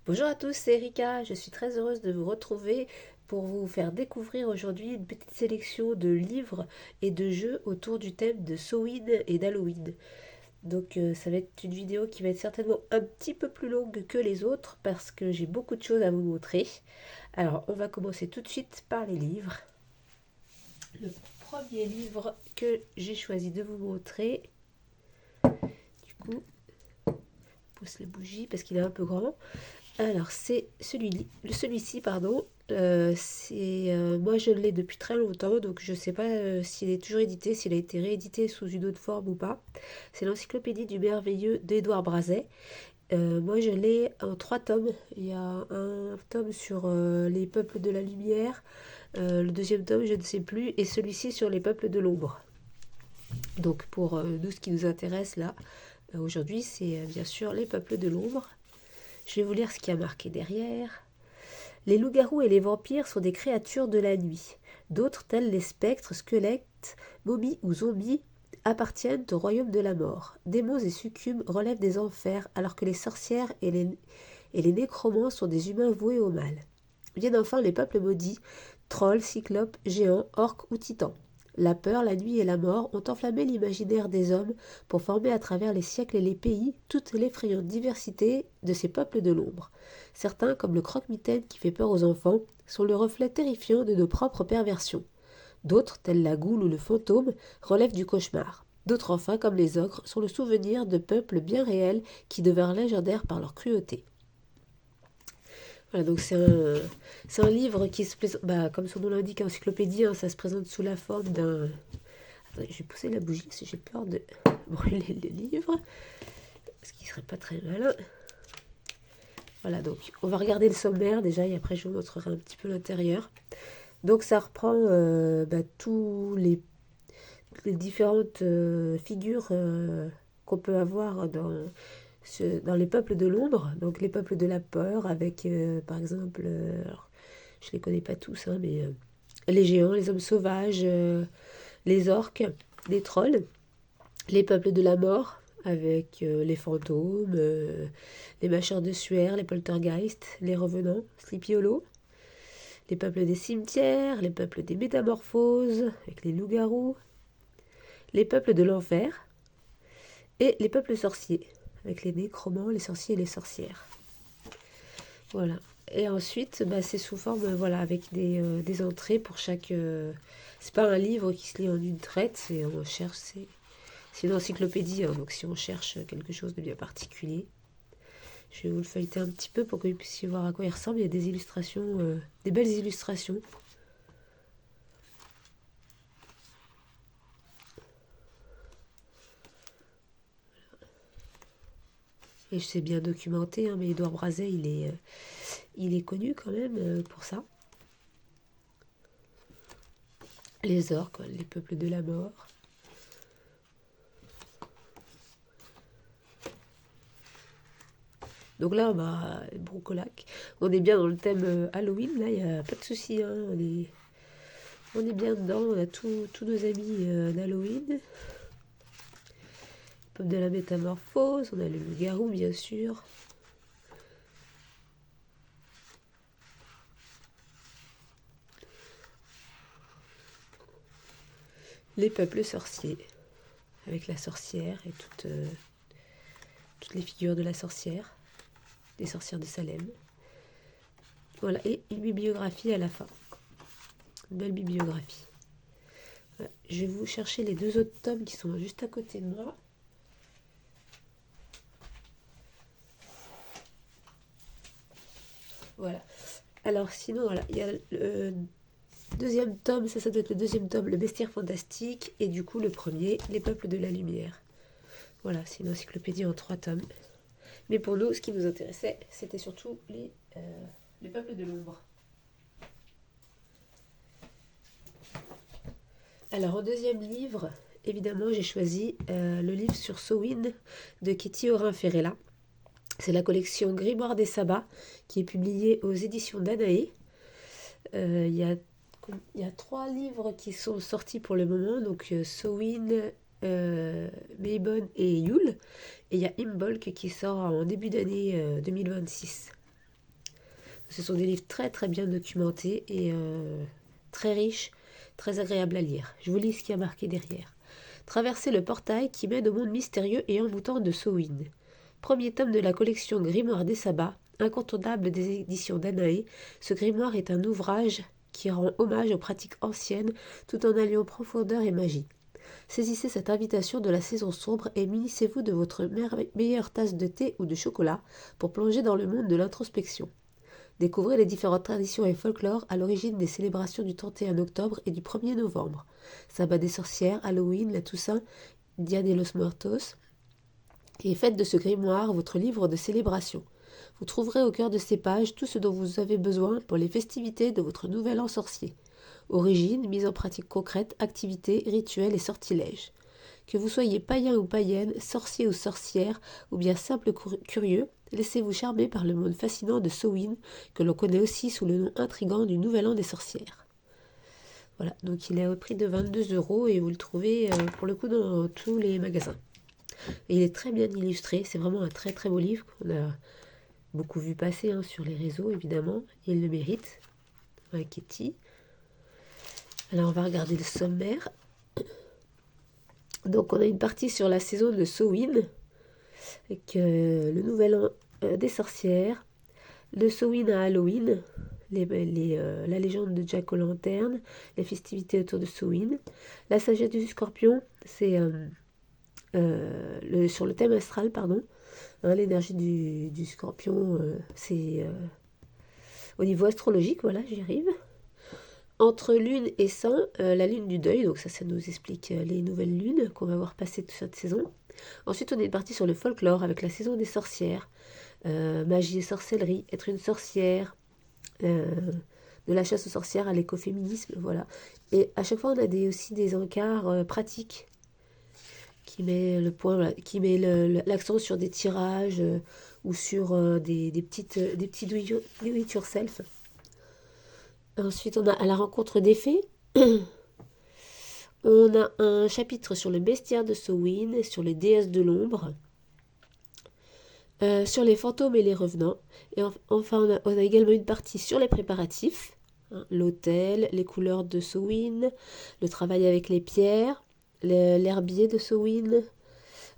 Bonjour à tous, c'est Erika. Je suis très heureuse de vous retrouver pour vous faire découvrir aujourd'hui une petite sélection de livres et de jeux autour du thème de Samhain et d'Halloween. Ça va être une vidéo qui va être certainement un petit peu plus longue que les autres parce que j'ai beaucoup de choses à vous montrer. Alors, on va commencer tout de suite par les livres. Le premier livre que j'ai choisi de vous montrer, du coup, je pousse la bougie parce qu'il est un peu grand. Alors, c'est celui-ci, pardon. Moi, je l'ai depuis très longtemps, donc je ne sais pas s'il est toujours édité, s'il a été réédité sous une autre forme ou pas. C'est l'Encyclopédie du merveilleux d'Édouard Brazet. Moi, je l'ai en 3 tomes. Il y a un tome sur les peuples de la lumière, le deuxième tome, je ne sais plus, et celui-ci sur les peuples de l'ombre. Donc, pour nous, ce qui nous intéresse là, aujourd'hui, c'est bien sûr les peuples de l'ombre. Je vais vous lire ce qui a marqué derrière. Les loups-garous et les vampires sont des créatures de la nuit. D'autres, tels les spectres, squelettes, momies ou zombies, appartiennent au royaume de la mort. Démons et succubes relèvent des enfers, alors que les sorcières et les nécromants sont des humains voués au mal. Viennent enfin les peuples maudits, trolls, cyclopes, géants, orques ou titans. La peur, la nuit et la mort ont enflammé l'imaginaire des hommes pour former à travers les siècles et les pays toute l'effrayante diversité de ces peuples de l'ombre. Certains, comme le croque-mitaine qui fait peur aux enfants, sont le reflet terrifiant de nos propres perversions. D'autres, tels la goule ou le fantôme, relèvent du cauchemar. D'autres enfin, comme les ogres, sont le souvenir de peuples bien réels qui devinrent légendaires par leur cruauté. Voilà, donc c'est un livre qui se présente, comme son nom l'indique, encyclopédie, hein, ça se présente sous la forme d'un... Attendez, je vais pousser la bougie si j'ai peur de brûler le livre, ce qui serait pas très malin. Voilà, donc on va regarder le sommaire déjà et après je vous montrerai un petit peu l'intérieur. Donc ça reprend les différentes figures qu'on peut avoir dans les peuples de l'ombre, donc les peuples de la peur, avec par exemple, alors, je les connais pas tous, hein, mais les géants, les hommes sauvages, les orques, les trolls, les peuples de la mort, avec les fantômes, les mâcheurs de suaire, les poltergeists, les revenants, Sleepy Hollow, les peuples des cimetières, les peuples des métamorphoses, avec les loups-garous, les peuples de l'enfer, et les peuples sorciers, avec les nécromants, les sorciers et les sorcières. Voilà. Et ensuite, c'est sous forme, voilà, avec des entrées pour chaque... c'est pas un livre qui se lit en une traite, c'est une encyclopédie, hein, donc si on cherche quelque chose de bien particulier, je vais vous le feuilleter un petit peu pour que vous puissiez voir à quoi il ressemble. Il y a des illustrations, des belles illustrations. Et c'est bien documenté, hein, mais Édouard Brazet, il est connu quand même pour ça. Les orques, les peuples de la mort. Donc là, Broncolac, on est bien dans le thème Halloween, là, il n'y a pas de souci, hein, on est bien dedans, on a tous nos amis d'Halloween. Peuple de la métamorphose, on a le loup-garou, bien sûr. Les peuples sorciers, avec la sorcière et toutes les figures de la sorcière, des sorcières de Salem. Voilà, et une bibliographie à la fin. Une belle bibliographie. Voilà. Je vais vous chercher les 2 autres tomes qui sont juste à côté de moi. Voilà. Alors sinon, voilà, il y a le deuxième tome, ça doit être le deuxième tome, le bestiaire fantastique, et du coup le premier, les peuples de la lumière. Voilà, c'est une encyclopédie en 3 tomes. Mais pour nous, ce qui nous intéressait, c'était surtout les peuples de l'ombre. Alors, en deuxième livre, évidemment, j'ai choisi le livre sur Samhain de Ketty Orin-Ferrella. C'est la collection Grimoire des Sabbats qui est publiée aux éditions Danaé. Il y a 3 livres qui sont sortis pour le moment, donc Samhain, Mabon et Yule. Et il y a Imbolc qui sort en début d'année 2026. Ce sont des livres très très bien documentés et très riches, très agréables à lire. Je vous lis ce qui a marqué derrière. Traverser le portail qui mène au monde mystérieux et envoûtant de Samhain. Premier tome de la collection Grimoire des Sabbats, incontournable des éditions Danaé, ce grimoire est un ouvrage qui rend hommage aux pratiques anciennes tout en alliant profondeur et magie. Saisissez cette invitation de la saison sombre et munissez-vous de votre meilleure tasse de thé ou de chocolat pour plonger dans le monde de l'introspection. Découvrez les différentes traditions et folklores à l'origine des célébrations du 31 octobre et du 1er novembre. Sabbat des sorcières, Halloween, la Toussaint, Dia de los Muertos. Et faites de ce grimoire votre livre de célébration. Vous trouverez au cœur de ces pages tout ce dont vous avez besoin pour les festivités de votre nouvel an sorcier. Origine, mise en pratique concrète, activités, rituels et sortilèges. Que vous soyez païen ou païenne, sorcier ou sorcière, ou bien simple curieux, laissez-vous charmer par le monde fascinant de Samhain, que l'on connaît aussi sous le nom intrigant du Nouvel An des sorcières. Voilà, donc il est au prix de 22 € et vous le trouvez pour le coup dans tous les magasins. Et il est très bien illustré, c'est vraiment un très très beau livre qu'on a beaucoup vu passer sur les réseaux évidemment, et il le mérite. Ouais, Kitty. Alors on va regarder le sommaire. Donc on a une partie sur la saison de Samhain, avec le nouvel an des sorcières, le Samhain à Halloween, la légende de Jack O'Lantern, les festivités autour de Samhain. La sagesse du scorpion, c'est sur le thème astral, pardon. L'énergie du scorpion, c'est au niveau astrologique, voilà, j'y arrive. Entre lune et sang, la lune du deuil, donc ça nous explique les nouvelles lunes qu'on va voir passer toute cette saison. Ensuite, on est parti sur le folklore avec la saison des sorcières, magie et sorcellerie, être une sorcière, de la chasse aux sorcières à l'écoféminisme, voilà. Et à chaque fois, on a aussi des encarts pratiques qui met le point, voilà, qui met l'accent sur des tirages ou sur des petits do it yourself. Ensuite, on a à la rencontre des fées. On a un chapitre sur le bestiaire de Samhain, sur les déesses de l'ombre, sur les fantômes et les revenants. Et enfin, on a également une partie sur les préparatifs, l'autel, les couleurs de Samhain, le travail avec les pierres, l'herbier de Samhain,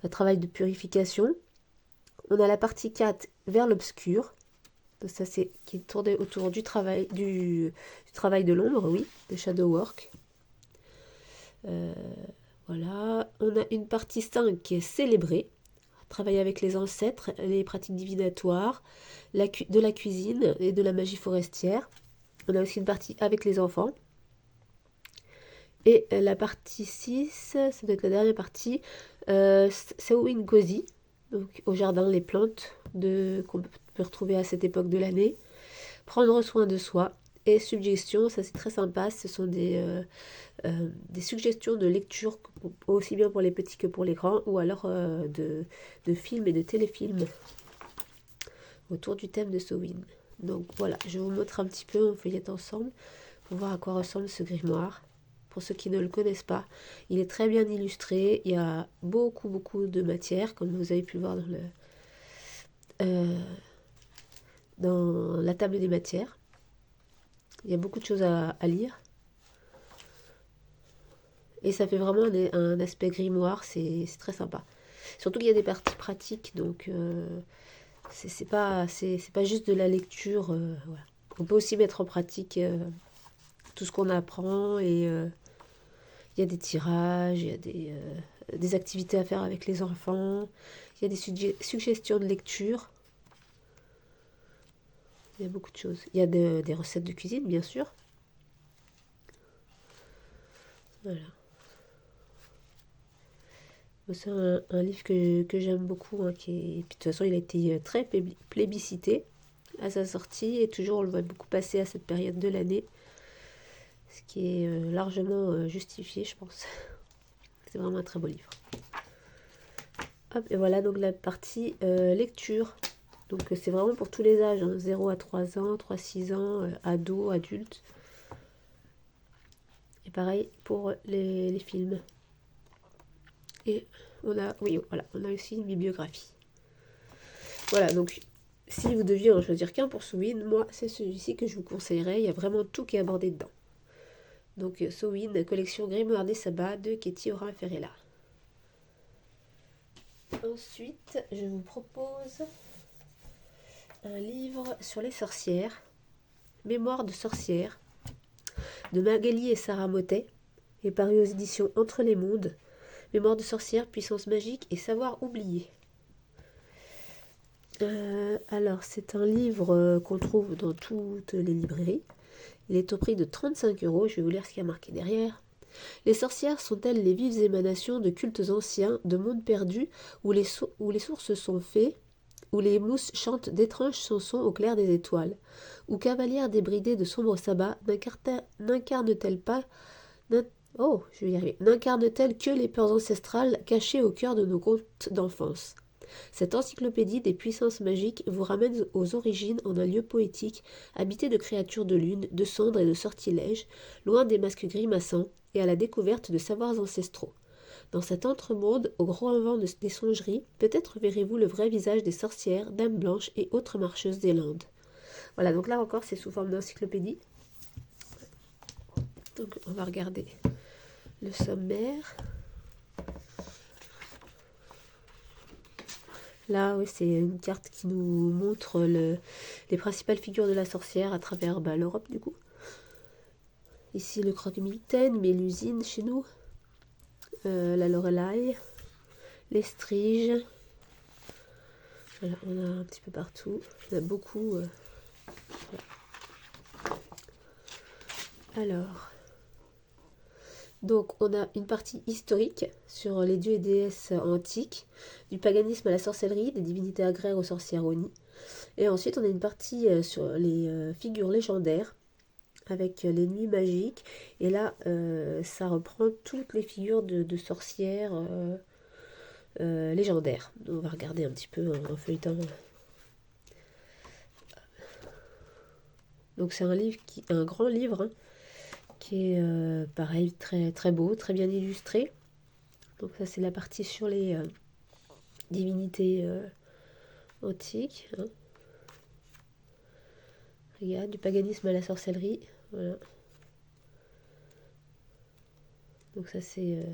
le travail de purification. On a la partie 4 vers l'obscur. Donc ça, c'est qui est tourné autour du travail de l'ombre, oui, de shadow work. Voilà. On a une partie 5 qui est célébrée. Travailler avec les ancêtres, les pratiques divinatoires, de la cuisine et de la magie forestière. On a aussi une partie avec les enfants. Et la partie 6, ça doit être la dernière partie, Samhain Cozy, donc au jardin, les plantes qu'on peut retrouver à cette époque de l'année. Prendre soin de soi. Et suggestions, ça c'est très sympa, ce sont des suggestions de lecture, aussi bien pour les petits que pour les grands, ou alors de films et de téléfilms autour du thème de Samhain. Donc voilà, je vous montre un petit peu, on feuillette ensemble, pour voir à quoi ressemble ce grimoire. Pour ceux qui ne le connaissent pas, il est très bien illustré, il y a beaucoup de matière, comme vous avez pu le voir dans la table des matières. Il y a beaucoup de choses à lire. Et ça fait vraiment un aspect grimoire, c'est très sympa. Surtout qu'il y a des parties pratiques, donc c'est pas juste de la lecture. Voilà. On peut aussi mettre en pratique tout ce qu'on apprend, et il y a des tirages, il y a des activités à faire avec les enfants, il y a des suggestions de lecture. Il y a beaucoup de choses. Il y a des recettes de cuisine, bien sûr. Voilà. C'est un livre que j'aime beaucoup, puis de toute façon, il a été très plébiscité à sa sortie, et toujours on le voit beaucoup passer à cette période de l'année, ce qui est largement justifié, je pense. C'est vraiment un très beau livre. Hop, et voilà donc la partie lecture. Donc c'est vraiment pour tous les âges, 0 à 3 ans, 3-6 ans, ados, adultes. Et pareil pour les films. Et on a aussi une bibliographie. Voilà, donc Si vous deviez en choisir qu'un pour Sowin, moi, c'est celui-ci que je vous conseillerais. Il y a vraiment tout qui est abordé dedans. Donc, Sowin, collection Grimoire des Sabbats de Ketty Aura Ferrella. Ensuite, je vous propose un livre sur les sorcières, Mémoire de sorcières, de Magali et Sarah Mottet, est paru aux éditions Entre les Mondes. Mémoire de sorcières, puissance magique et savoir oublier. Alors, c'est un livre qu'on trouve dans toutes les librairies. Il est au prix de 35 €. Je vais vous lire ce qu'il y a marqué derrière. Les sorcières sont-elles les vives émanations de cultes anciens, de mondes perdus, où les sources sont fées, où les mousses chantent d'étranges chansons au clair des étoiles, où cavalières débridées de sombres sabbats n'incarnent-elles pas... n'incarnent-elles que les peurs ancestrales cachées au cœur de nos contes d'enfance. Cette encyclopédie des puissances magiques vous ramène aux origines en un lieu poétique, habité de créatures de lune, de cendres et de sortilèges, loin des masques grimaçants, et à la découverte de savoirs ancestraux. Dans cet entremonde, au grand vent des songeries, peut-être verrez-vous le vrai visage des sorcières, dames blanches et autres marcheuses des Landes. Voilà, donc là encore, c'est sous forme d'encyclopédie. Donc on va regarder le sommaire. Là, oui, c'est une carte qui nous montre les principales figures de la sorcière à travers l'Europe, du coup. Ici, le croque-mitaine, Mélusine chez nous. La Lorelai, l'Estrige. Voilà, on a un petit peu partout. On a beaucoup. Alors, donc on a une partie historique sur les dieux et déesses antiques, du paganisme à la sorcellerie, des divinités agraires aux sorcières Oni. Et ensuite on a une partie sur les figures légendaires, avec les nuits magiques. Et là, ça reprend toutes les figures de sorcières légendaires. On va regarder un petit peu en feuilletant. Donc c'est un grand livre, hein, qui est pareil, très, très beau, très bien illustré. Donc ça c'est la partie sur les divinités antiques. Hein. Regarde, du paganisme à la sorcellerie. Voilà. Donc ça c'est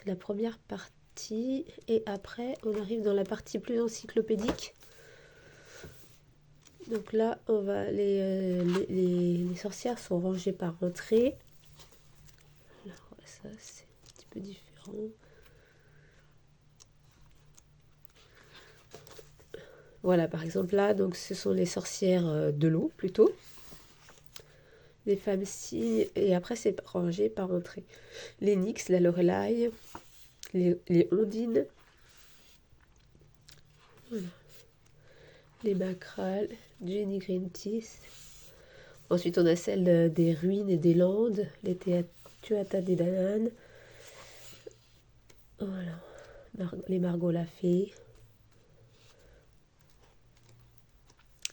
la première partie. Et après on arrive dans la partie plus encyclopédique. Donc là, on va les sorcières sont rangées par entrée. Alors ça, c'est un petit peu différent. Voilà, par exemple là, donc ce sont les sorcières de l'eau plutôt. Les femmes cygnes, et après c'est rangé par entrée. Les Nyx, la Lorelai, les Ondines. Voilà. Les Macrales, Jenny Grintis. Ensuite, on a celle des ruines et des landes, les Tuatha des Danann. Voilà, les Margot la Fée.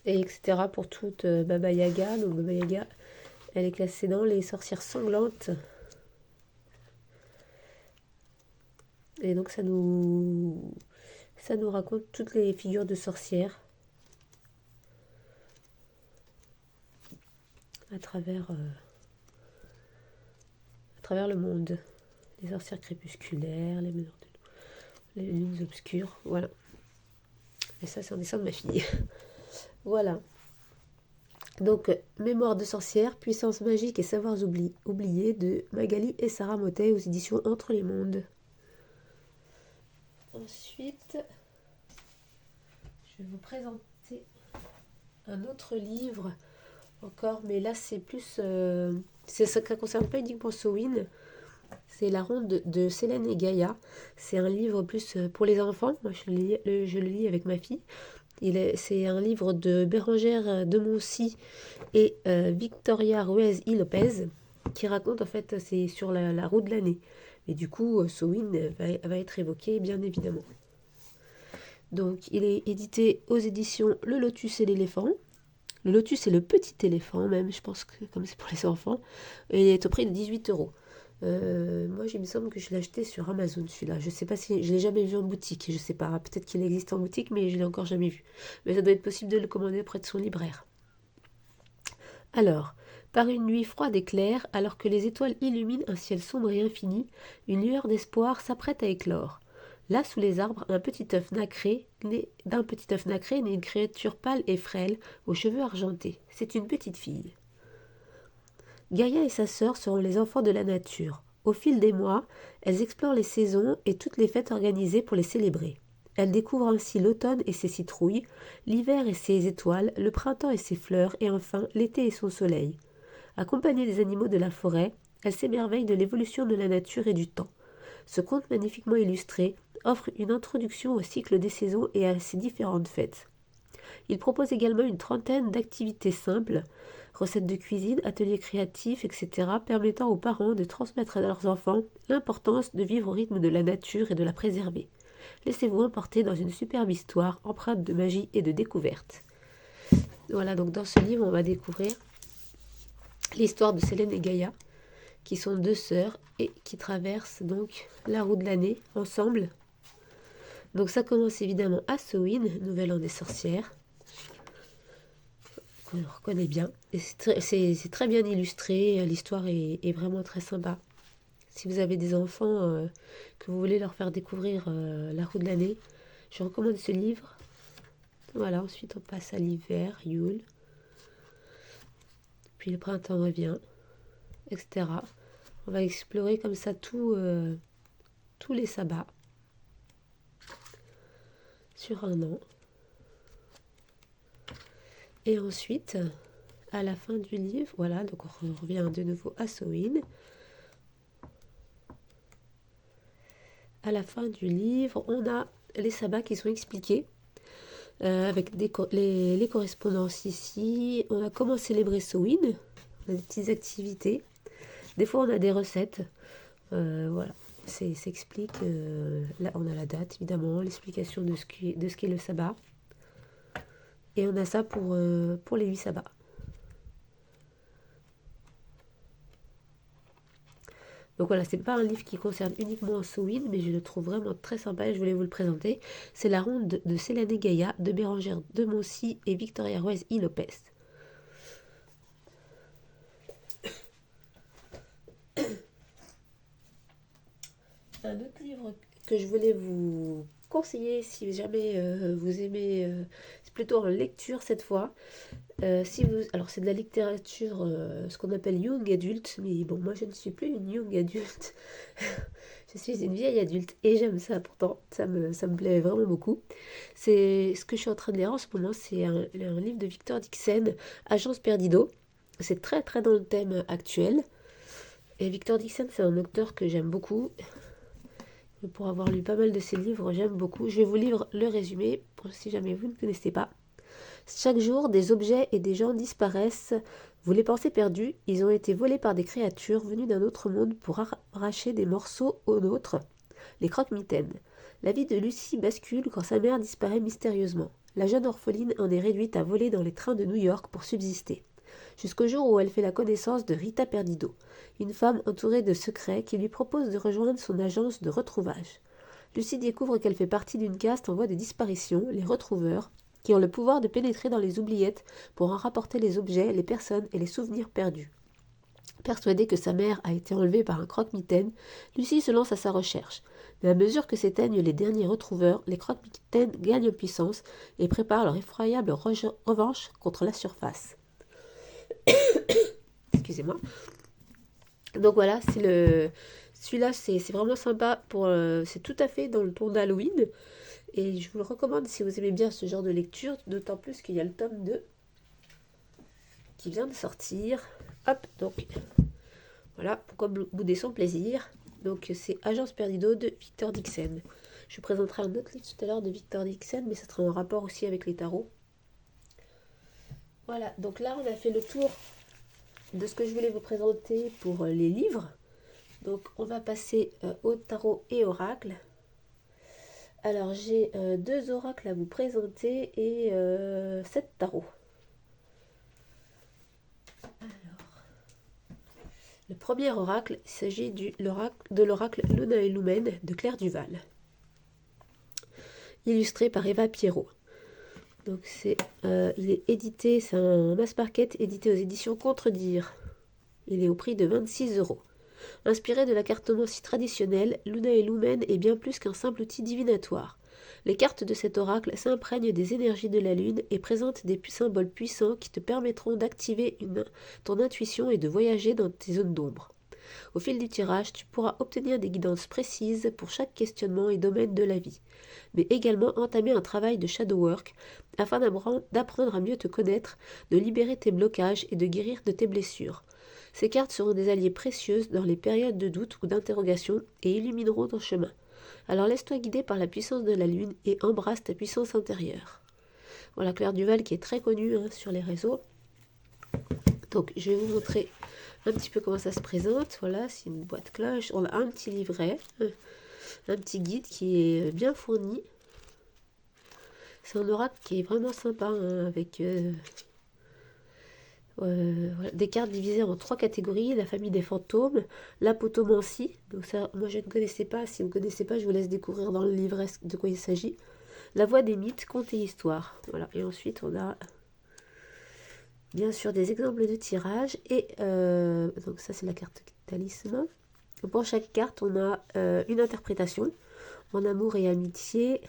Et etc. pour toute Baba Yaga. Donc Baba Yaga, elle est classée dans les sorcières sanglantes. Et donc ça nous raconte toutes les figures de sorcières à travers le monde. Les sorcières crépusculaires, les meneurs de l'eau, les lunes obscures, voilà. Et ça c'est un dessin de ma fille. Voilà. Donc, Mémoire de sorcière, puissance magique et savoirs oubliés de Magali et Sarah Mottet aux éditions Entre les Mondes. Ensuite, je vais vous présenter un autre livre encore, mais là c'est plus... ça ne concerne pas uniquement Sowin, c'est La Ronde de Célène et Gaïa. C'est un livre plus pour les enfants, moi je le lis avec ma fille. C'est un livre de Bérengère de Moncy et Victoria Ruiz y Lopez qui raconte, en fait, c'est sur la roue de l'année. Et du coup, Sowin va être évoqué, bien évidemment. Donc, il est édité aux éditions Le Lotus et l'éléphant. Le Lotus et le petit éléphant, même, je pense que comme c'est pour les enfants. Et il est au prix de 18 €. Moi, il me semble que je l'ai acheté sur Amazon, celui-là. Je sais pas si... Je l'ai jamais vu en boutique, je sais pas. Peut-être qu'il existe en boutique, mais je l'ai encore jamais vu. Mais ça doit être possible de le commander auprès de son libraire. Alors, par une nuit froide et claire, alors que les étoiles illuminent un ciel sombre et infini, une lueur d'espoir s'apprête à éclore. Là, sous les arbres, d'un petit œuf nacré naît une créature pâle et frêle, aux cheveux argentés. C'est une petite fille. Gaïa et sa sœur seront les enfants de la nature. Au fil des mois, elles explorent les saisons et toutes les fêtes organisées pour les célébrer. Elles découvrent ainsi l'automne et ses citrouilles, l'hiver et ses étoiles, le printemps et ses fleurs, et enfin l'été et son soleil. Accompagnées des animaux de la forêt, elles s'émerveillent de l'évolution de la nature et du temps. Ce conte magnifiquement illustré offre une introduction au cycle des saisons et à ses différentes fêtes. Il propose également une trentaine d'activités simples, recettes de cuisine, ateliers créatifs, etc., permettant aux parents de transmettre à leurs enfants l'importance de vivre au rythme de la nature et de la préserver. Laissez-vous emporter dans une superbe histoire empreinte de magie et de découverte. Voilà, donc dans ce livre, on va découvrir l'histoire de Célène et Gaïa, qui sont deux sœurs et qui traversent donc la roue de l'année ensemble. Donc ça commence évidemment à Samhain, Nouvel An des Sorcières, qu'on reconnaît bien. Et c'est très bien illustré, l'histoire est vraiment très sympa. Si vous avez des enfants que vous voulez leur faire découvrir la roue de l'année, je recommande ce livre. Voilà, ensuite on passe à l'hiver, Yule. Puis le printemps revient, etc. On va explorer comme ça tous les sabbats sur un an. Et ensuite, à la fin du livre, voilà, donc on revient de nouveau à Samhain. À la fin du livre, on a les sabbats qui sont expliqués avec les correspondances ici. On a comment célébrer Samhain, on a des petites activités. Des fois, on a des recettes. Voilà, s'explique. Là, on a la date, évidemment, l'explication de ce qu'est le sabbat. Et on a ça pour les 8 sabbats. Donc voilà, c'est pas un livre qui concerne uniquement Samhain, mais je le trouve vraiment très sympa et je voulais vous le présenter. C'est La Ronde de Célène et Gaïa, de Bérengère de Moncy et Victoria Ruiz y Lopez. Un autre livre que je voulais vous conseiller si jamais vous aimez, c'est plutôt en lecture cette fois. Alors c'est de la littérature, ce qu'on appelle young adulte, mais bon, moi je ne suis plus une young adulte. Je suis une vieille adulte et j'aime ça pourtant, ça me plaît vraiment beaucoup. C'est ce que je suis en train de lire en ce moment, c'est un livre de Victor Dixon, Agence Perdido. C'est très très dans le thème actuel. Et Victor Dixon, c'est un auteur que j'aime beaucoup. Pour avoir lu pas mal de ses livres, j'aime beaucoup. Je vais vous lire le résumé, pour si jamais vous ne connaissez pas. Chaque jour, des objets et des gens disparaissent. Vous les pensez perdus, ils ont été volés par des créatures venues d'un autre monde pour arracher des morceaux aux nôtres. Les croque-mitaines. La vie de Lucie bascule quand sa mère disparaît mystérieusement. La jeune orpheline en est réduite à voler dans les trains de New York pour subsister. Jusqu'au jour où elle fait la connaissance de Rita Perdido, une femme entourée de secrets qui lui propose de rejoindre son agence de retrouvage. Lucie découvre qu'elle fait partie d'une caste en voie de disparition, les retrouveurs, qui ont le pouvoir de pénétrer dans les oubliettes pour en rapporter les objets, les personnes et les souvenirs perdus. Persuadée que sa mère a été enlevée par un croque-mitaine, Lucie se lance à sa recherche. Mais à mesure que s'éteignent les derniers retrouveurs, les croque-mitaines gagnent en puissance et préparent leur effroyable revanche contre la surface. Excusez-moi. Donc voilà, celui-là, c'est vraiment sympa. C'est tout à fait dans le ton d'Halloween. Et je vous le recommande si vous aimez bien ce genre de lecture, d'autant plus qu'il y a le tome 2 qui vient de sortir. Hop, donc voilà, pourquoi bouder son plaisir. Donc c'est Agence Perdido de Victor Dixon. Je vous présenterai un autre livre tout à l'heure de Victor Dixon, mais ça sera en rapport aussi avec les tarots. Voilà, donc là on a fait le tour de ce que je voulais vous présenter pour les livres. Donc on va passer au tarot et oracle. Alors j'ai 2 oracles à vous présenter et 7 tarots. Alors, Le premier oracle, il s'agit de l'oracle Luna et Lumen de Claire Duval, illustré par Eva Pierrot. Donc il est édité, c'est un mass market édité aux éditions Contredire. Il est au prix de 26 euros. Inspiré de la cartomancie traditionnelle, Luna et Lumen est bien plus qu'un simple outil divinatoire. Les cartes de cet oracle s'imprègnent des énergies de la lune et présentent des symboles puissants qui te permettront d'activer ton intuition et de voyager dans tes zones d'ombre. Au fil du tirage, tu pourras obtenir des guidances précises pour chaque questionnement et domaine de la vie, mais également entamer un travail de shadow work afin d'apprendre à mieux te connaître, de libérer tes blocages et de guérir de tes blessures. Ces cartes seront des alliés précieuses dans les périodes de doute ou d'interrogation et illumineront ton chemin. Alors laisse-toi guider par la puissance de la lune et embrasse ta puissance intérieure. Voilà, Claire Duval qui est très connue sur les réseaux. Donc je vais vous montrer un petit peu comment ça se présente. Voilà, c'est une boîte cloche. On a un petit livret, un petit guide qui est bien fourni. C'est un oracle qui est vraiment sympa, avec voilà, des cartes divisées en 3 catégories: la famille des fantômes, l'apotomancie. Donc ça, moi je ne connaissais pas. Si vous ne connaissez pas, je vous laisse découvrir dans le livret de quoi il s'agit. La voix des mythes, contes et histoires. Voilà. Et ensuite, on a bien sûr des exemples de tirage. Et donc ça, c'est la carte talisman. Pour chaque carte, on a une interprétation en amour et amitié,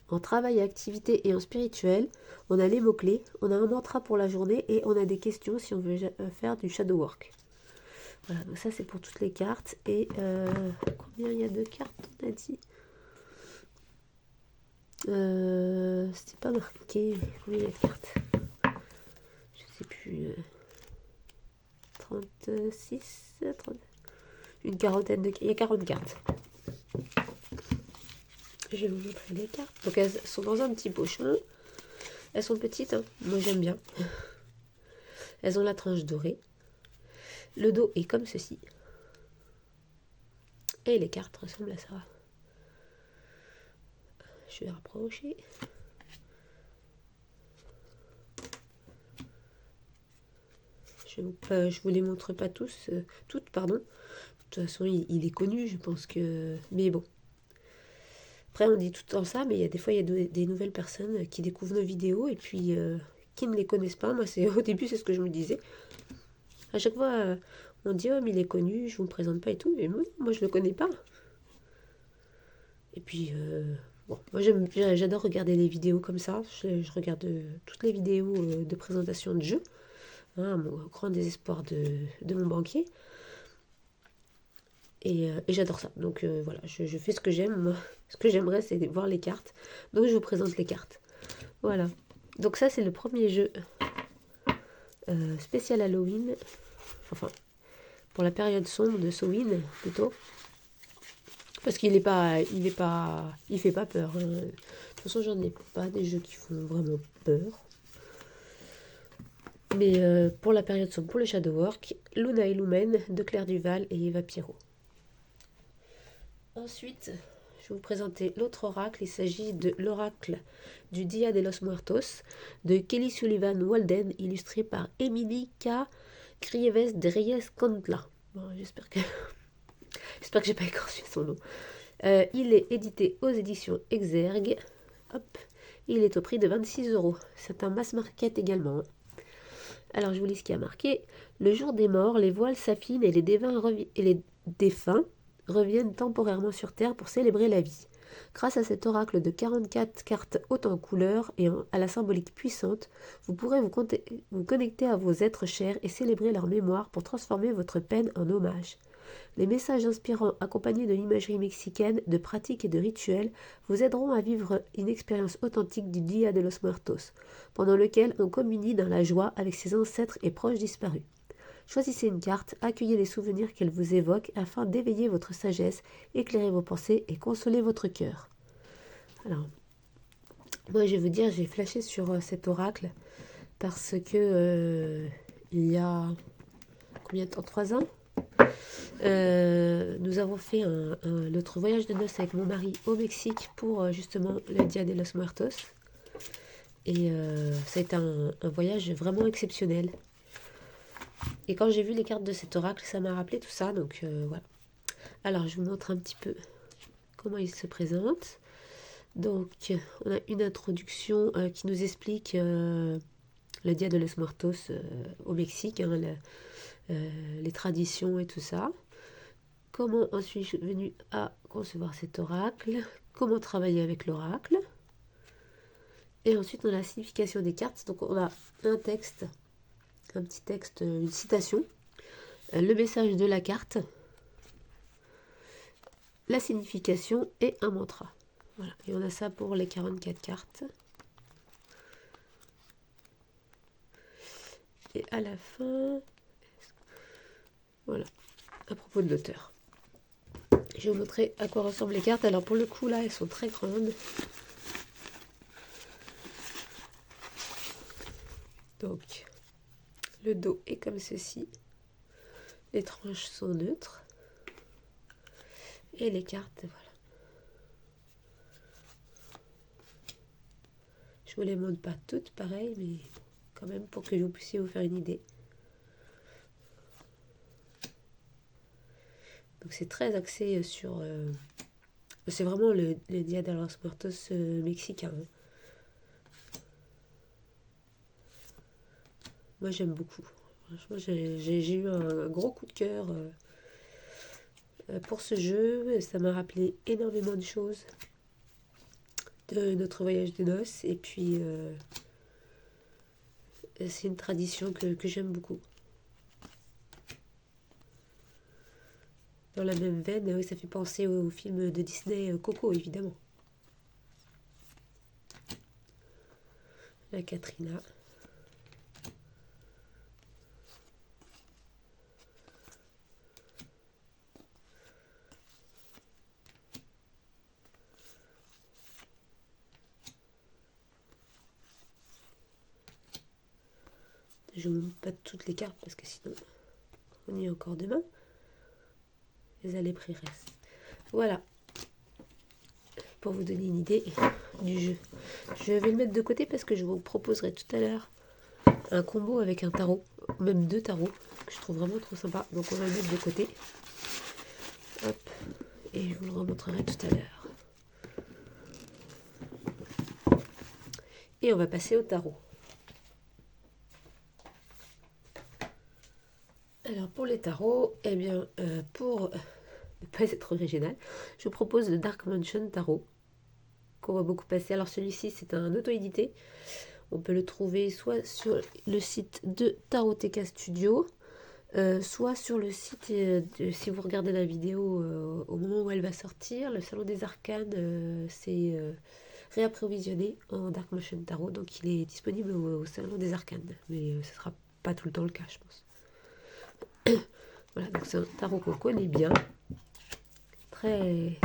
en travail et activité et en spirituel. On a les mots-clés, on a un mantra pour la journée et on a des questions si on veut faire du shadow work. Voilà, donc ça c'est pour toutes les cartes. Et combien il y a de cartes, on a dit c'était pas marqué, combien il y a de cartes? Je sais plus. 36, 30, une quarantaine de cartes. Il y a 40 cartes. Je vais vous montrer les cartes. Donc elles sont dans un petit pochon. Elles sont petites, hein. Moi j'aime bien. Elles ont la tranche dorée. Le dos est comme ceci. Et les cartes ressemblent à ça. Je vais rapprocher. Je vous les montre pas toutes, pardon. De toute façon, il est connu, je pense que... Mais bon. Après, on dit tout le temps ça, mais des fois, il y a des nouvelles personnes qui découvrent nos vidéos et puis qui ne les connaissent pas. Moi, au début, c'est ce que je me disais. À chaque fois, on dit, oh, mais il est connu, je vous le présente pas et tout. Mais moi, je le connais pas. Et puis, bon, moi, j'adore regarder les vidéos comme ça. Je regarde toutes les vidéos de présentation de jeux. Hein, au grand désespoir de mon banquier. Et j'adore ça. Donc voilà, je fais ce que j'aime. Moi, ce que j'aimerais, c'est voir les cartes. Donc je vous présente les cartes. Voilà. Donc ça, c'est le premier jeu spécial Halloween. Enfin, pour la période sombre de Samhain, plutôt. Parce qu'il il fait pas peur. Hein. De toute façon, j'en ai pas des jeux qui font vraiment peur. Mais pour la période sombre, pour le Shadow Work, Luna et Lumen de Claire Duval et Eva Pierrot. Ensuite, je vais vous présenter l'autre oracle. Il s'agit de l'oracle du Dia de los Muertos de Kelly Sullivan Walden, illustré par Emily K. Crieves de Reyes Cantla. Bon, j'espère que j'ai pas écorché son nom. Il est édité aux éditions Exergue. Hop, il est au prix de 26 euros. C'est un mass market également. Alors, je vous lis ce qui a marqué. Le jour des morts, les voiles s'affinent et les défunts reviennent temporairement sur Terre pour célébrer la vie. Grâce à cet oracle de 44 cartes hautes en couleurs et à la symbolique puissante, vous pourrez vous connecter à vos êtres chers et célébrer leur mémoire pour transformer votre peine en hommage. Les messages inspirants accompagnés de l'imagerie mexicaine, de pratiques et de rituels vous aideront à vivre une expérience authentique du Dia de los Muertos, pendant lequel on communie dans la joie avec ses ancêtres et proches disparus. Choisissez une carte, accueillez les souvenirs qu'elle vous évoque afin d'éveiller votre sagesse, éclairer vos pensées et consoler votre cœur. Alors, moi je vais vous dire, j'ai flashé sur cet oracle parce que il y a combien de temps, 3 ans, nous avons fait notre voyage de noces avec mon mari au Mexique pour justement le Dia de los Muertos. Et ça a été un voyage vraiment exceptionnel. Et quand j'ai vu les cartes de cet oracle, ça m'a rappelé tout ça. Donc voilà. Alors je vous montre un petit peu comment il se présente. Donc on a une introduction qui nous explique le Dia de los Muertos au Mexique, hein, les traditions et tout ça. Comment en suis-je venu à concevoir cet oracle? Comment travailler avec l'oracle? Et ensuite, on a la signification des cartes. Donc, on a un texte, un petit texte, une citation, le message de la carte, la signification et un mantra. Voilà. Et on a ça pour les 44 cartes. Et à la fin, voilà, à propos de l'auteur. Je vais vous montrer à quoi ressemblent les cartes. Alors, pour le coup, là, elles sont très grandes. Donc, le dos est comme ceci. Les tranches sont neutres. Et les cartes, voilà. Je vous les montre pas toutes pareilles, mais quand même pour que vous puissiez vous faire une idée. Donc c'est très axé sur... c'est vraiment le Dia de los Muertos mexicain. Hein. Moi j'aime beaucoup. Franchement j'ai eu un gros coup de cœur pour ce jeu. Ça m'a rappelé énormément de choses de notre voyage de noces. Et puis c'est une tradition que j'aime beaucoup. Dans la même veine, ça fait penser au film de Disney Coco, évidemment. La Katrina. Je ne montre pas toutes les cartes parce que sinon on y est encore demain. Les allées prix restent. Voilà. Pour vous donner une idée du jeu. Je vais le mettre de côté parce que je vous proposerai tout à l'heure un combo avec un tarot, même 2 tarots, que je trouve vraiment trop sympa. Donc on va le mettre de côté. Hop. Et je vous le remontrerai tout à l'heure. Et on va passer au tarot. Alors pour les tarots, eh bien, pour ne pas être original, je vous propose le Dark Mansion Tarot, qu'on va beaucoup passer. Alors celui-ci, c'est un auto-édité. On peut le trouver soit sur le site de Taroteka Studio, soit sur le site, si vous regardez la vidéo au moment où elle va sortir, le Salon des Arcanes c'est réapprovisionné en Dark Motion Tarot, donc il est disponible au Salon des Arcanes, mais ce ne sera pas tout le temps le cas, je pense. Voilà, donc c'est un tarot qu'on connaît bien, très,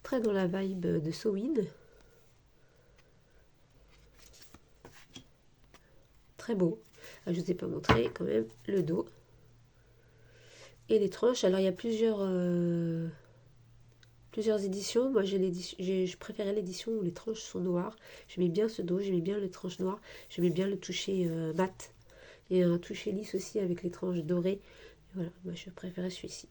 très dans la vibe de Samhain. Très beau. Ah, je ne vous ai pas montré quand même le dos. Et les tranches. Alors il y a plusieurs éditions. Moi je préférais l'édition où les tranches sont noires. J'aimais bien ce dos, j'aimais bien les tranches noires. J'aimais bien le toucher mat. Et un toucher lisse aussi avec les tranches dorées. Et voilà, moi je préférais celui-ci.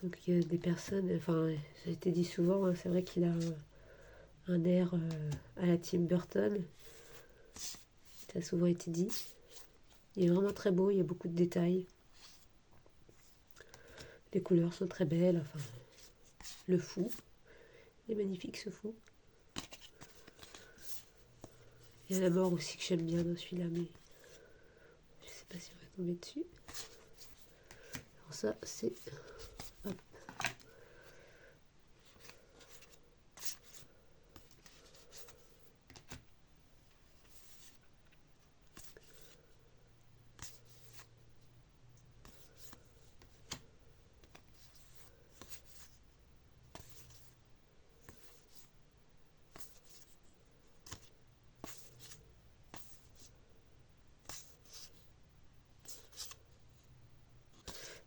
Donc il y a des personnes, enfin ça a été dit souvent, hein, c'est vrai qu'il a un air à la Tim Burton. Ça a souvent été dit. Il est vraiment très beau, il y a beaucoup de détails. Les couleurs sont très belles, enfin le fou. Il est magnifique ce fou. Il y a la mort aussi que j'aime bien dans celui-là, mais je sais pas si on va tomber dessus. Alors ça c'est... Hop.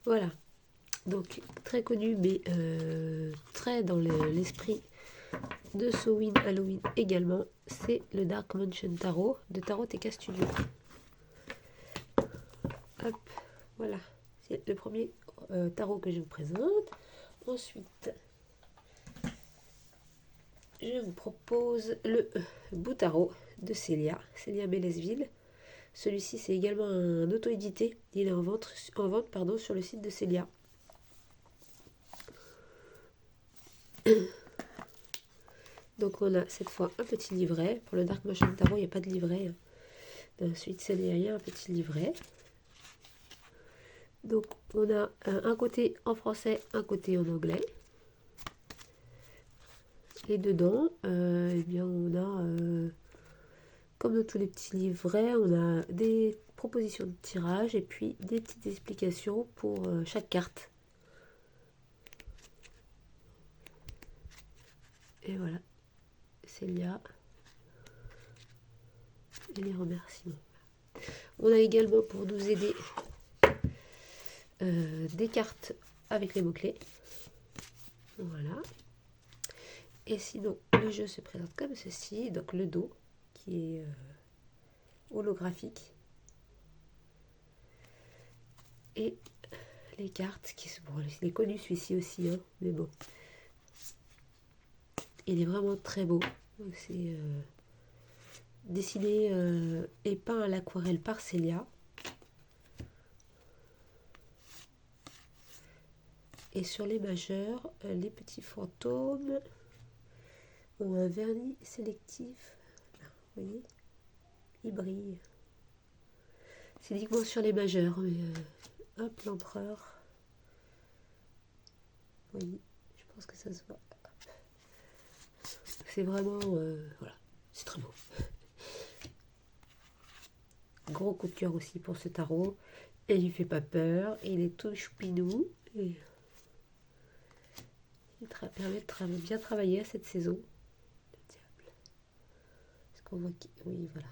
Voilà, donc très connu, mais très dans l'esprit de Samhain Halloween également, c'est le Dark Mansion Tarot de Tarot TK Studio. Hop, voilà, c'est le premier tarot que je vous présente. Ensuite, je vous propose le Beau Tarot de Célia Mélesville. Celui-ci, c'est également un auto-édité. Il est en vente sur le site de Célia. Donc on a cette fois un petit livret. Pour le Dark Mansion Tarot, il n'y a pas de livret. Ensuite, Célia, il y a un petit livret. Donc on a un côté en français, un côté en anglais. Et dedans, eh bien, on a, comme dans tous les petits livrets, on a des propositions de tirage et puis des petites explications pour chaque carte. Et voilà, Célia et les remerciements. On a également, pour nous aider, des cartes avec les mots-clés. Voilà. Et sinon, le jeu se présente comme ceci. Donc le dos qui est holographique. Et les cartes qui sont... Bon, il est connu celui-ci aussi, hein, mais bon. Il est vraiment très beau. C'est dessiné et peint à l'aquarelle par Célia. Et sur les majeurs, les petits fantômes ont un vernis sélectif. Là, vous voyez, il brille. C'est uniquement sur les majeurs, mais hop, l'empereur. Oui, je pense que ça se voit. C'est vraiment, voilà, c'est très beau. Gros coup de cœur aussi pour ce tarot. Et il fait pas peur, il est tout choupinou. Et il permet de bien travailler à cette saison. Le diable. Est-ce qu'on voit qui... Oui, voilà.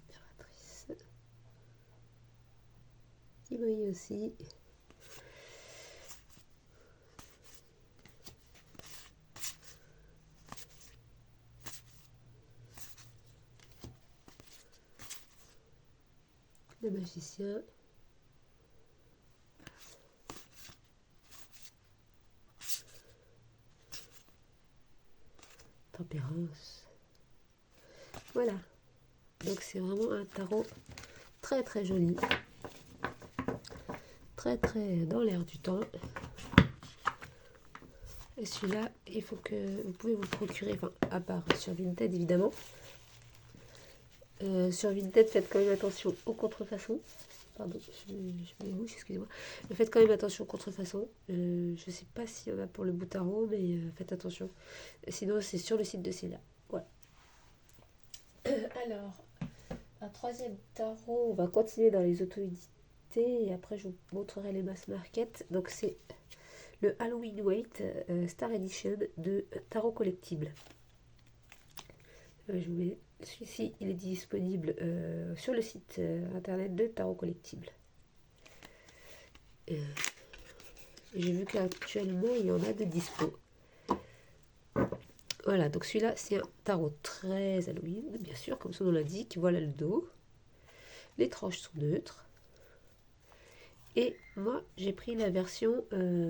Impératrice. Qui brille aussi. Le magicien. Tempérance. Voilà. Donc c'est vraiment un tarot très très joli. Très très dans l'air du temps. Et celui-là, il faut que vous pouvez vous le procurer, enfin à part sur Vinted évidemment. Sur Vinted, faites quand même attention aux contrefaçons. Pardon, je me bouche, excusez-moi. Mais faites quand même attention aux contrefaçons. Je ne sais pas s'il y en a pour le bout tarot, mais faites attention. Sinon, c'est sur le site de Célia. Voilà. Alors, un troisième tarot, on va continuer dans les auto-édités et après je vous montrerai les mass market. Donc c'est le Halloween Wait Star Edition de Tarot Collectible. Je vous mets celui-ci, il est disponible sur le site internet de Tarot Collectible. J'ai vu qu'actuellement il y en a de dispo. Voilà, donc celui-là c'est un tarot très Halloween, bien sûr, comme son nom l'indique. Voilà le dos. Les tranches sont neutres. Et moi j'ai pris la version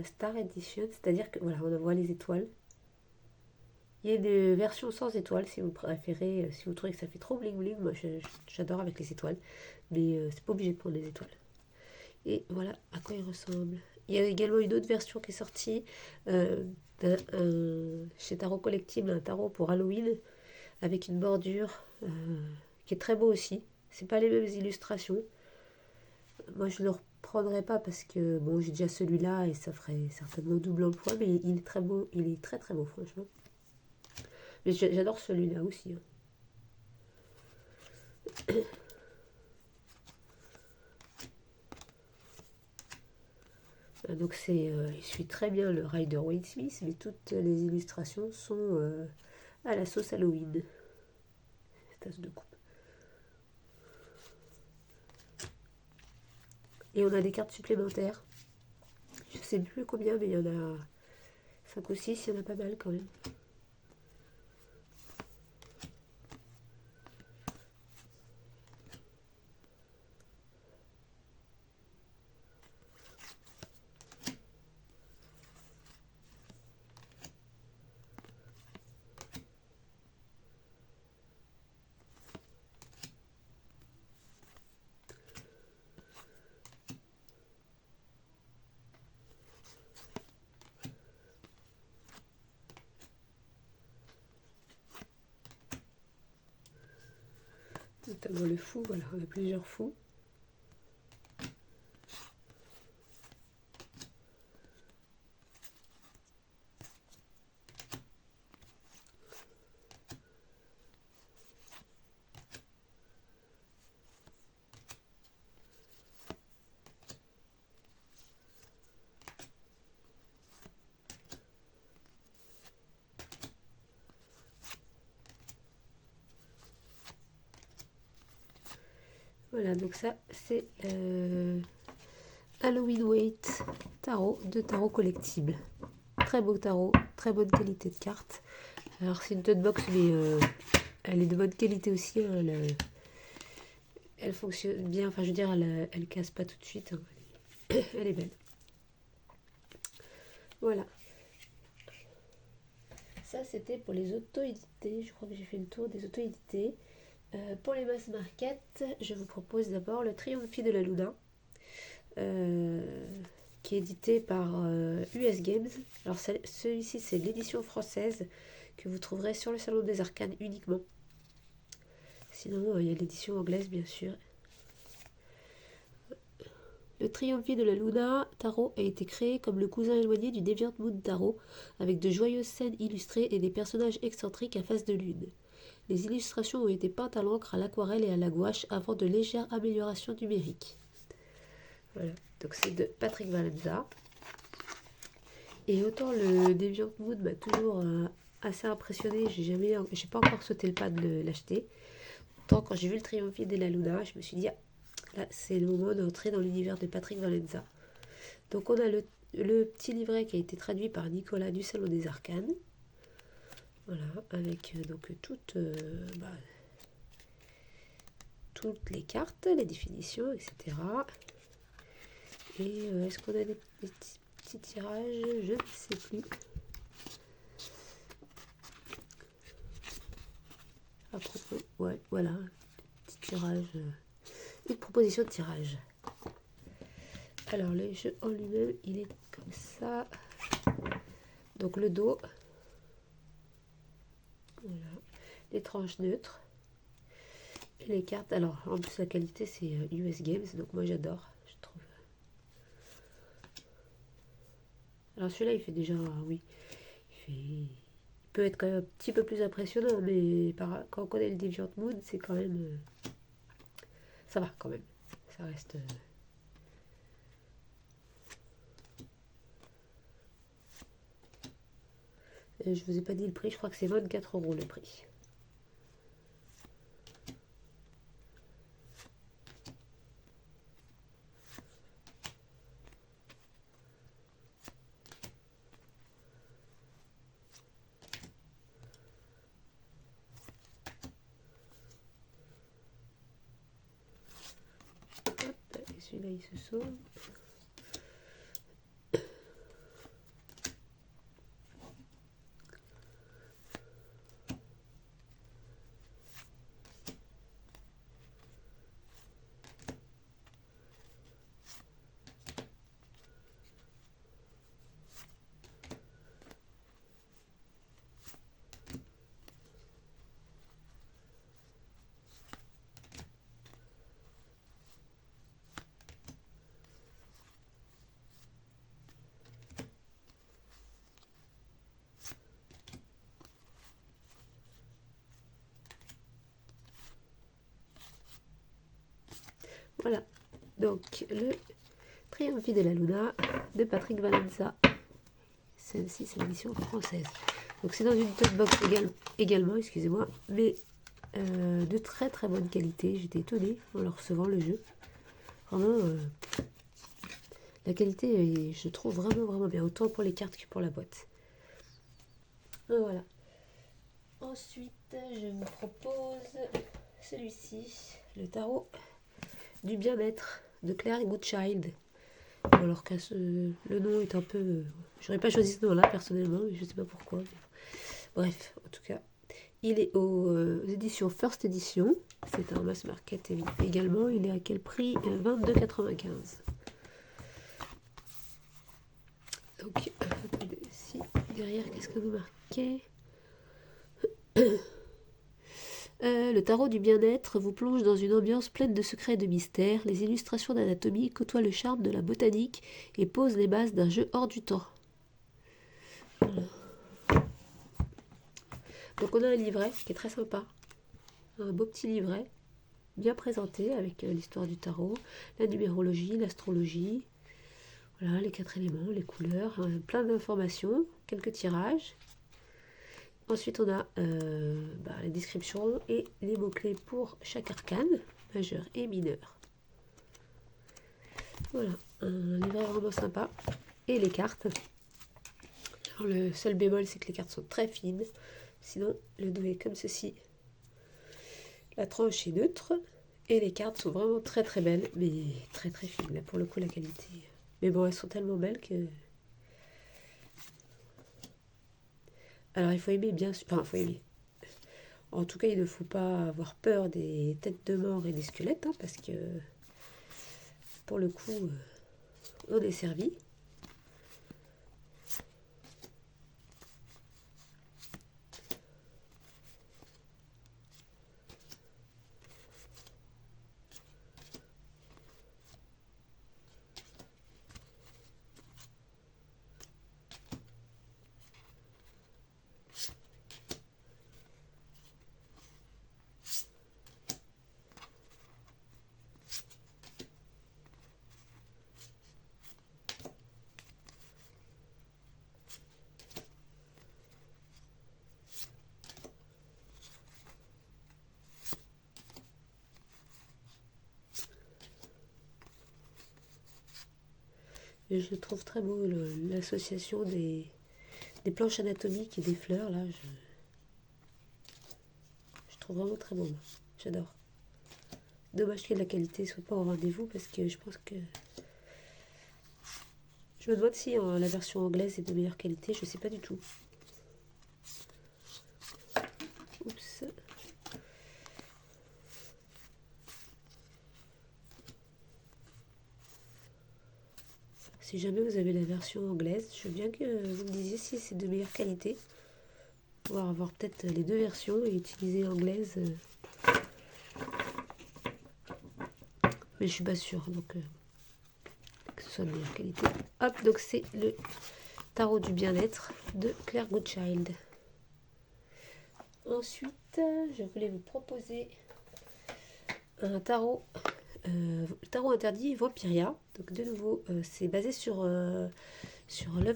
Star Edition, c'est-à-dire que voilà, on voit les étoiles. Il y a des versions sans étoiles si vous préférez, si vous trouvez que ça fait trop bling bling. Moi j'adore avec les étoiles, mais c'est pas obligé de prendre les étoiles. Et voilà à quoi il ressemble. Il y a également une autre version qui est sortie chez Tarot Collectible, un tarot pour Halloween avec une bordure qui est très beau aussi. C'est pas les mêmes illustrations. Moi, je le reprendrai pas parce que bon, j'ai déjà celui-là et ça ferait certainement double emploi, mais il est très beau, il est très très beau, franchement. Mais j'adore celui-là aussi, hein. Donc il suit très bien le Rider Waite Smith, mais toutes les illustrations sont à la sauce Halloween. Tasse de coupe. Et on a des cartes supplémentaires. Je sais plus combien, mais il y en a 5 ou 6, il y en a pas mal quand même. Notamment le fou, voilà, on a plusieurs fous. Voilà, donc ça c'est Halloween Waite tarot de tarot collectible. Très beau tarot, très bonne qualité de carte. Alors c'est une tote box, mais elle est de bonne qualité aussi, hein. Elle fonctionne bien, enfin je veux dire, elle casse pas tout de suite, hein. Elle est belle. Voilà. Ça c'était pour les auto-édités. Je crois que j'ai fait le tour des auto-édités. Pour les mass market, je vous propose d'abord le Triomphe de la Luna, qui est édité par US Games. Alors celui-ci c'est l'édition française que vous trouverez sur le Salon des Arcanes uniquement. Sinon il y a l'édition anglaise bien sûr. Le Triomphe de la Luna Tarot a été créé comme le cousin éloigné du Deviant Moon Tarot, avec de joyeuses scènes illustrées et des personnages excentriques à face de lune. Les illustrations ont été peintes à l'encre, à l'aquarelle et à la gouache avant de légères améliorations numériques. Voilà, donc c'est de Patrick Valenza. Et autant le Deviant Moon m'a toujours assez impressionné, j'ai pas encore sauté le pas de l'acheter. Autant quand j'ai vu le Triomphe de la Luna, je me suis dit, ah, là c'est le moment d'entrer dans l'univers de Patrick Valenza. Donc on a le petit livret qui a été traduit par Nicolas du Salon des Arcanes. Voilà, avec donc toutes les cartes, les définitions, etc. Et est-ce qu'on a des petits tirages? Je ne sais plus. À propos, ouais, voilà, petit tirage, une proposition de tirage. Alors le jeu en lui-même, il est comme ça. Donc le dos, voilà, les tranches neutres et les cartes. Alors en plus la qualité c'est US Games, donc moi j'adore, je trouve. Alors celui-là il fait déjà, oui, il peut être quand même un petit peu plus impressionnant, mais quand on connaît le Deviant Moon, c'est quand même, ça va quand même, ça reste. Je vous ai pas dit le prix, je crois que c'est 24 € le prix. Hop, et celui-là il se sauve. Voilà. Donc, le Triomphe de la Luna de Patrick Valenza. Celle-ci, c'est l'édition française. Donc, c'est dans une tote box également, excusez-moi, mais de très très bonne qualité. J'étais étonnée en leur recevant le jeu. Vraiment, la qualité, je trouve vraiment bien. Autant pour les cartes que pour la boîte. Voilà. Ensuite, je vous propose celui-ci, le tarot du bien-être de Claire Goodchild. Alors que le nom est un peu... J'aurais pas choisi ce nom-là personnellement, mais je sais pas pourquoi. Bref, en tout cas, il est aux éditions First Edition. C'est un mass market également. Il est à quel prix? 22,95. Donc, si, derrière, qu'est-ce que vous marquez? Le tarot du bien-être vous plonge dans une ambiance pleine de secrets et de mystères. Les illustrations d'anatomie côtoient le charme de la botanique et posent les bases d'un jeu hors du temps. Voilà. Donc on a un livret qui est très sympa. Un beau petit livret, bien présenté avec l'histoire du tarot, la numérologie, l'astrologie, voilà, les 4 éléments, les couleurs, plein d'informations, quelques tirages. Ensuite, on a les descriptions et les mots-clés pour chaque arcane, majeur et mineur. Voilà, un livret vraiment sympa. Et les cartes. Alors, le seul bémol, c'est que les cartes sont très fines. Sinon, le dos est comme ceci. La tranche est neutre. Et les cartes sont vraiment très très belles, mais très très fines. Là, pour le coup, la qualité. Mais bon, elles sont tellement belles que... Alors, il faut aimer bien... Enfin, il faut aimer. En tout cas, il ne faut pas avoir peur des têtes de mort et des squelettes, hein, parce que, pour le coup, on est servi. Et je trouve très beau l'association des planches anatomiques et des fleurs. Là, je trouve vraiment très beau. J'adore. Dommage que la qualité ne soit pas au rendez-vous parce que je pense que... Je me demande si la version anglaise est de meilleure qualité. Je ne sais pas du tout. Oups. Si jamais vous avez la version anglaise, je veux bien que vous me disiez si c'est de meilleure qualité. Pouvoir avoir peut-être les deux versions et utiliser l'anglaise. Mais je suis pas sûre, donc que ce soit de meilleure qualité. Hop, donc c'est le tarot du bien-être de Claire Goodchild. Ensuite, je voulais vous proposer un tarot, le tarot interdit Vampiria. Donc de nouveau, c'est basé sur l'œuvre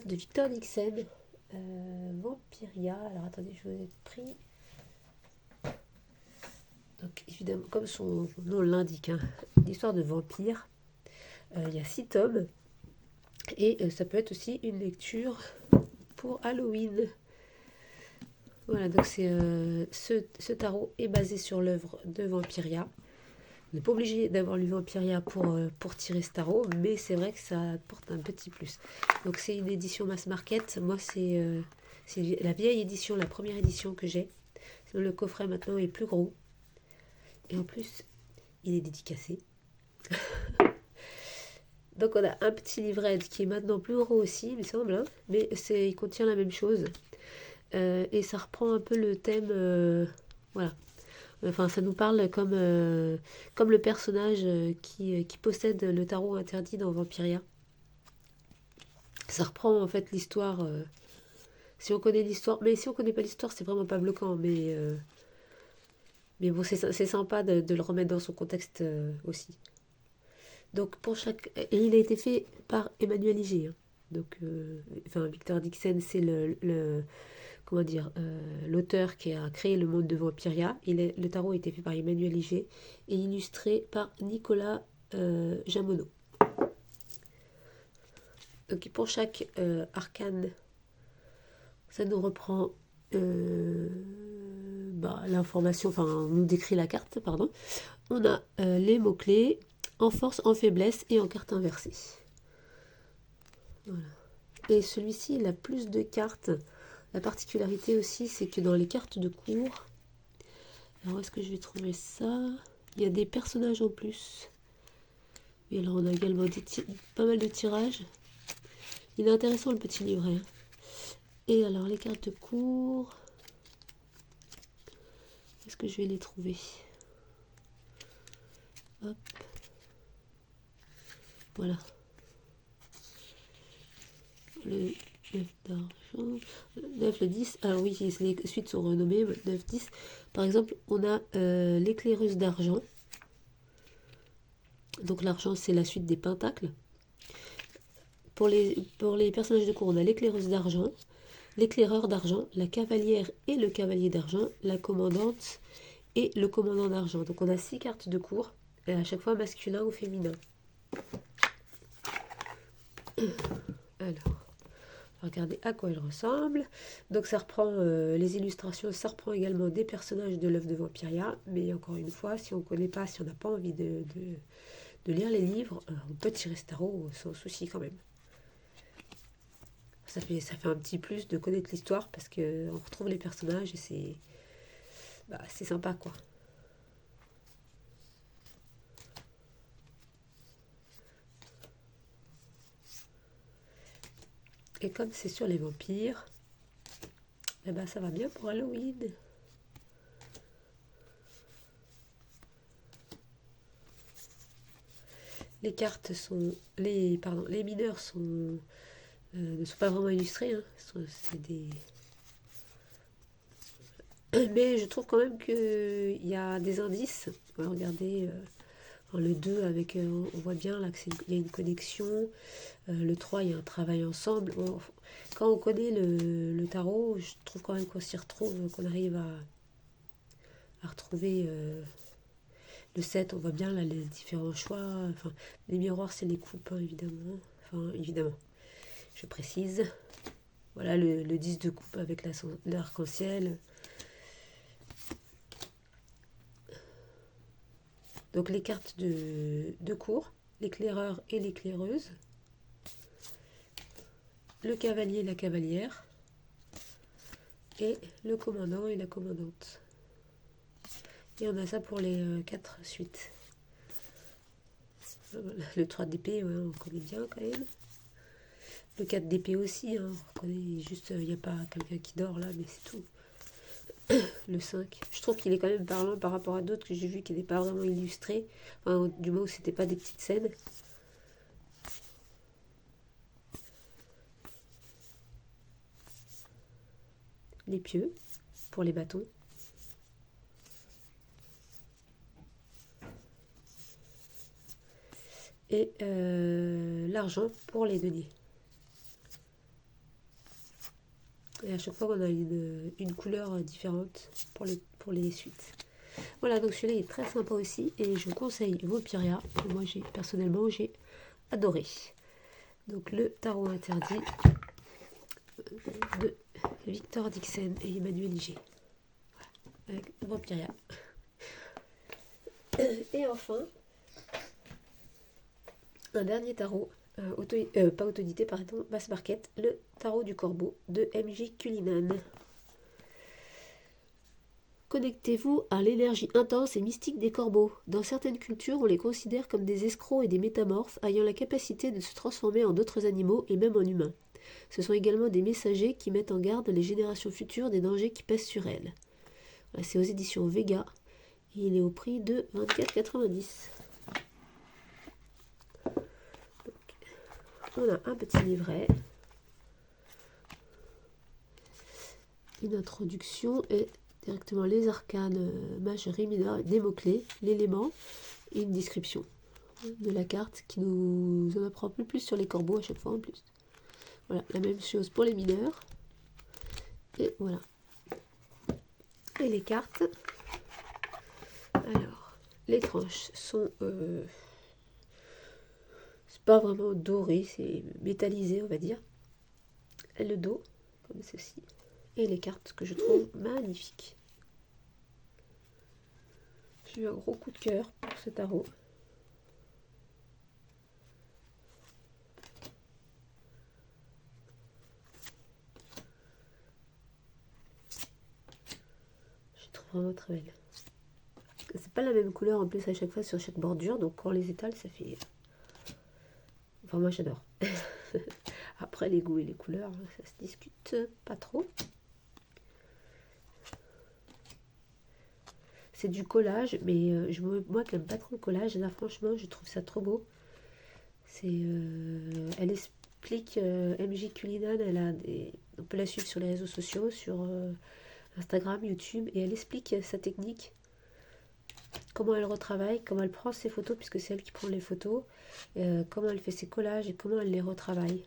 de Victor Nixon. Vampiria, alors attendez, je vous ai pris... Donc évidemment, comme son nom l'indique, hein, l'histoire de vampire. Il y a 6 tomes. Et ça peut être aussi une lecture pour Halloween. Voilà, donc ce tarot est basé sur l'œuvre de Vampiria. On n'est pas obligé d'avoir lu Vampiria pour tirer ce tarot, mais c'est vrai que ça apporte un petit plus. Donc c'est une édition mass market. Moi, c'est la vieille édition, la première édition que j'ai. Le coffret maintenant est plus gros. Et en plus, il est dédicacé. Donc on a un petit livret qui est maintenant plus gros aussi, il me semble, hein, mais il contient la même chose. Et ça reprend un peu le thème, voilà. Enfin, ça nous parle comme le personnage qui possède le tarot interdit dans Vampiria. Ça reprend en fait l'histoire. Si on connaît l'histoire, mais si on connaît pas l'histoire, c'est vraiment pas bloquant. Mais bon, c'est sympa de le remettre dans son contexte aussi. Donc pour chaque... Et il a été fait par Emmanuel Iger, hein. Donc, enfin, Victor Dixon, c'est comment dire, l'auteur qui a créé le monde de Vampiria. Le tarot a été fait par Emmanuel Iger et illustré par Nicolas Jamonot. Donc pour chaque arcane, ça nous reprend l'information, enfin on nous décrit la carte, pardon. On a les mots-clés en force, en faiblesse et en carte inversée. Voilà. Et celui-ci, il a plus de cartes. La particularité aussi, c'est que dans les cartes de cours, alors où est-ce que je vais trouver ça? Il y a des personnages en plus. Et là, on a également pas mal de tirages. Il est intéressant le petit livret, hein. Et alors, les cartes de cours, est-ce que je vais les trouver? Hop. Voilà. Le 9 d'argent, le 9, le 10. Alors oui, les suites sont renommées, 9, 10. Par exemple, on a l'éclaireuse d'argent. Donc l'argent, c'est la suite des pentacles. Pour les personnages de cours, on a l'éclaireuse d'argent, l'éclaireur d'argent, la cavalière et le cavalier d'argent, la commandante et le commandant d'argent. Donc on a 6 cartes de cours, et à chaque fois masculin ou féminin. Alors, on va regarder à quoi elle ressemble. Donc ça reprend les illustrations, ça reprend également des personnages de l'œuvre de Vampiria, mais encore une fois, si on ne connaît pas, si on n'a pas envie de lire les livres, on peut tirer ce tarot sans souci quand même. Ça fait un petit plus de connaître l'histoire parce qu'on retrouve les personnages et c'est sympa quoi. Et comme c'est sur les vampires, ça va bien pour Halloween. Les cartes sont... les mineurs sont... ne sont pas vraiment illustrés, hein. C'est des... Mais je trouve quand même qu'il y a des indices. On va regarder le 2 avec... on voit bien là qu'il y a une connexion. Le 3, il y a un travail ensemble. Quand on connaît le tarot, je trouve quand même qu'on s'y retrouve, qu'on arrive à retrouver... le 7, on voit bien là les différents choix. Enfin, les miroirs, c'est les coupes, hein, évidemment. Enfin, évidemment, je précise. Voilà le 10 de coupe avec l'arc-en-ciel. Donc les cartes de cours, l'éclaireur et l'éclaireuse, le cavalier et la cavalière, et le commandant et la commandante. Et on a ça pour les 4 suites. Le 3 d'épée, ouais, on connaît bien quand même. Le 4 d'épée aussi, hein, on reconnaît juste, il n'y a pas quelqu'un qui dort là, mais c'est tout. Le 5, je trouve qu'il est quand même parlant par rapport à d'autres que j'ai vu qui n'étaient pas vraiment illustrés, enfin, du moins où c'était pas des petites scènes. Les pieux pour les bâtons. Et l'argent pour les deniers. Et à chaque fois, on a une couleur différente pour les suites. Voilà, donc celui-là est très sympa aussi. Et je conseille Vampiria. Moi, personnellement, j'ai adoré. Donc, le tarot interdit de Victor Dixon et Emmanuel Iger. Voilà, avec Vampiria. Et enfin, un dernier tarot. Pas autorité, pardon, basse marquette, le tarot du corbeau de MJ Cullinan. Connectez-vous à l'énergie intense et mystique des corbeaux. Dans certaines cultures, on les considère comme des escrocs et des métamorphes ayant la capacité de se transformer en d'autres animaux et même en humains. Ce sont également des messagers qui mettent en garde les générations futures des dangers qui pèsent sur elles. Voilà, c'est aux éditions Vega. Et il est au prix de 24,90 €. On a un petit livret, une introduction et directement les arcanes, majeures et mineures, des mots-clés, l'élément et une description. de la carte qui nous en apprend un peu plus sur les corbeaux à chaque fois en plus. Voilà, la même chose pour les mineurs. Et voilà. Et les cartes. Alors, les tranches sont... c'est pas vraiment doré, c'est métallisé on va dire. Et le dos, comme ceci. Et les cartes que je trouve magnifiques. J'ai eu un gros coup de cœur pour ce tarot. Je trouve vraiment très belle. C'est pas la même couleur en plus à chaque fois sur chaque bordure, donc quand on les étale, ça fait... Enfin, moi j'adore. Après, les goûts et les couleurs, ça se discute pas trop. C'est du collage, mais moi qui n'aime pas trop le collage, là franchement, je trouve ça trop beau. Elle explique, MJ Culinan, on peut la suivre sur les réseaux sociaux, sur Instagram, YouTube, et elle explique sa technique, comment elle retravaille, comment elle prend ses photos, puisque c'est elle qui prend les photos, comment elle fait ses collages et comment elle les retravaille.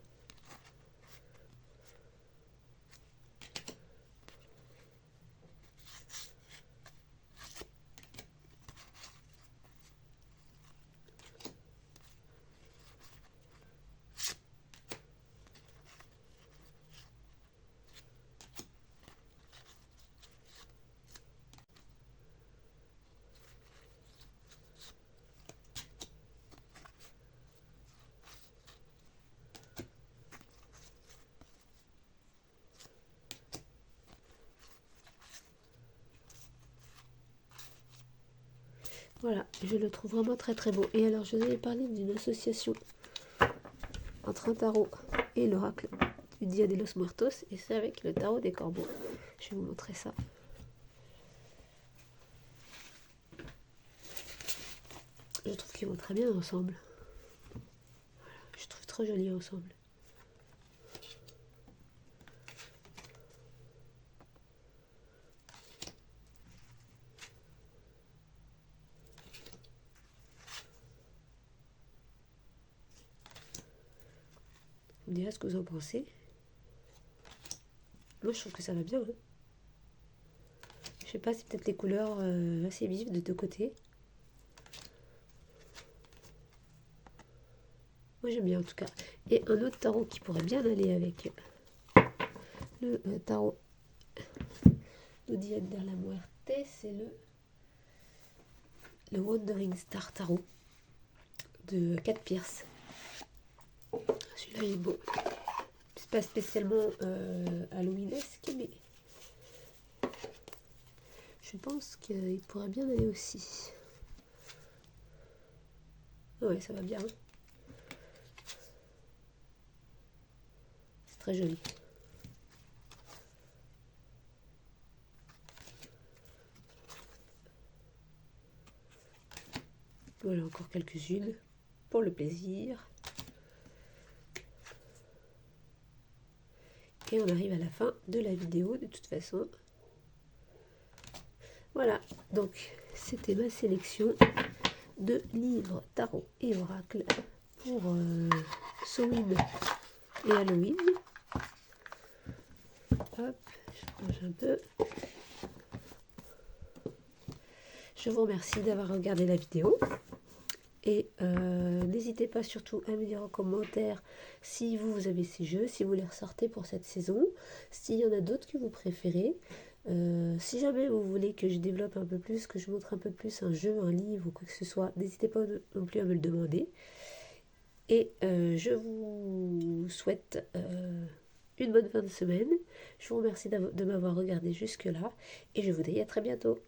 Voilà, je le trouve vraiment très très beau. Et alors, je vous avais parlé d'une association entre un tarot et l'oracle du Dia de los Muertos, et c'est avec le tarot des corbeaux. Je vais vous montrer ça. Je trouve qu'ils vont très bien ensemble. Voilà, je trouve trop jolis ensemble. Vous me direz ce que vous en pensez. Moi, je trouve que ça va bien. Hein. Je sais pas, c'est peut-être les couleurs assez vives de deux côtés. Moi, j'aime bien en tout cas. Et un autre tarot qui pourrait bien aller avec le tarot de Dia de la Muerte, c'est le Wandering Star Tarot de Kat Pierce. Celui-là, il est beau. C'est pas spécialement Halloweenesque, mais je pense qu'il pourrait bien aller aussi. Ouais, ça va bien. Hein. C'est très joli. Voilà, encore quelques-unes pour le plaisir. Et on arrive à la fin de la vidéo de toute façon. Voilà, donc c'était ma sélection de livres, tarot et oracle pour Samhain et Halloween. Hop, je range un peu. Je vous remercie d'avoir regardé la vidéo. Et n'hésitez pas surtout à me dire en commentaire si vous avez ces jeux, si vous les ressortez pour cette saison, s'il y en a d'autres que vous préférez. Si jamais vous voulez que je développe un peu plus, que je montre un peu plus un jeu, un livre ou quoi que ce soit, n'hésitez pas non plus à me le demander. Et je vous souhaite une bonne fin de semaine. Je vous remercie de m'avoir regardé jusque là et je vous dis à très bientôt.